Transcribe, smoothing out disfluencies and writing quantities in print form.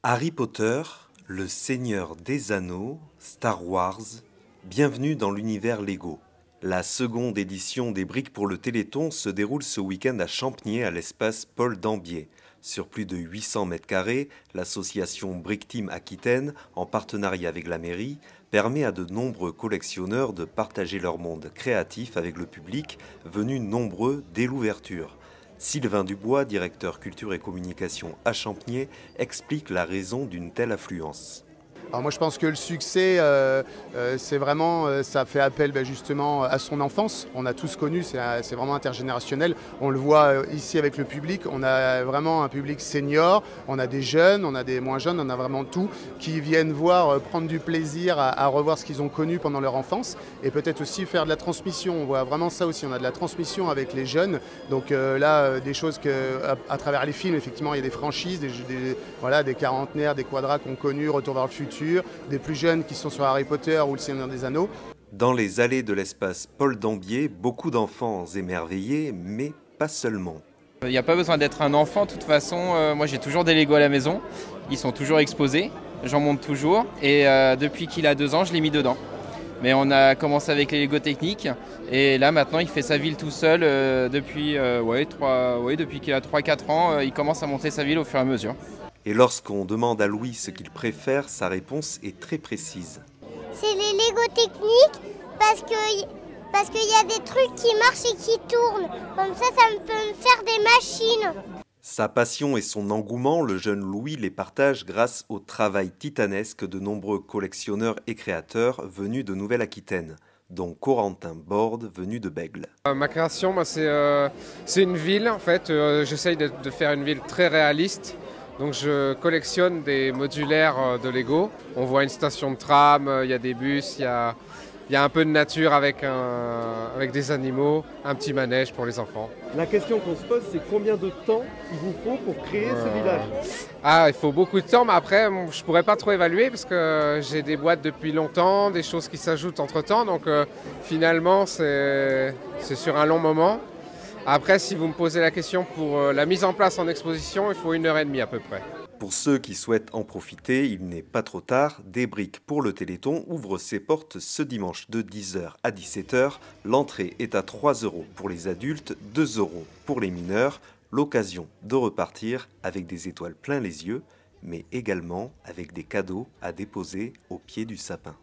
Harry Potter, le Seigneur des Anneaux, Star Wars, bienvenue dans l'univers Lego. La seconde édition des briques pour le Téléthon se déroule ce week-end à Champniers à l'espace Paul Dambier. Sur plus de 800 mètres carrés, l'association Brick Team Aquitaine, en partenariat avec la mairie, permet à de nombreux collectionneurs de partager leur monde créatif avec le public, venu nombreux dès l'ouverture. Sylvain Dubois, directeur culture et communication à Champniers, explique la raison d'une telle affluence. Alors moi je pense que le succès, c'est vraiment, ça fait appel justement à son enfance. On a tous connu, c'est vraiment intergénérationnel. On le voit ici avec le public, on a vraiment un public senior, on a des jeunes, on a des moins jeunes, on a vraiment tout, qui viennent voir, prendre du plaisir à revoir ce qu'ils ont connu pendant leur enfance et peut-être aussi faire de la transmission. On voit vraiment ça aussi, on a de la transmission avec les jeunes. Donc là, des choses à travers les films, effectivement, il y a des franchises, des quarantenaires, des quadras qu'on connu, Retour vers le futur, des plus jeunes qui sont sur Harry Potter ou le Seigneur des Anneaux. Dans les allées de l'espace Paul Dambier, beaucoup d'enfants émerveillés, mais pas seulement. Il n'y a pas besoin d'être un enfant, de toute façon, moi j'ai toujours des Lego à la maison, ils sont toujours exposés, j'en monte toujours, et depuis qu'il a 2 ans, je l'ai mis dedans. Mais on a commencé avec les Lego techniques, et là maintenant il fait sa ville tout seul depuis qu'il a 3-4 ans, il commence à monter sa ville au fur et à mesure. Et lorsqu'on demande à Louis ce qu'il préfère, sa réponse est très précise. C'est les Lego techniques parce qu'il y a des trucs qui marchent et qui tournent. Comme ça peut me faire des machines. Sa passion et son engouement, le jeune Louis les partage grâce au travail titanesque de nombreux collectionneurs et créateurs venus de Nouvelle-Aquitaine, dont Corentin Borde, venu de Bègles. Ma création, c'est une ville. En fait, j'essaye de faire une ville très réaliste. Donc je collectionne des modulaires de Lego. On voit une station de tram, il y a des bus, il y a un peu de nature avec des animaux, un petit manège pour les enfants. La question qu'on se pose, c'est combien de temps il vous faut pour créer ce village? Il faut beaucoup de temps, mais après, je ne pourrais pas trop évaluer parce que j'ai des boîtes depuis longtemps, des choses qui s'ajoutent entre-temps. Donc finalement, c'est sur un long moment. Après, si vous me posez la question pour la mise en place en exposition, il faut 1h30 à peu près. Pour ceux qui souhaitent en profiter, il n'est pas trop tard. Des briques pour le Téléthon ouvre ses portes ce dimanche de 10h à 17h. L'entrée est à 3 € pour les adultes, 2 € pour les mineurs. L'occasion de repartir avec des étoiles plein les yeux, mais également avec des cadeaux à déposer au pied du sapin.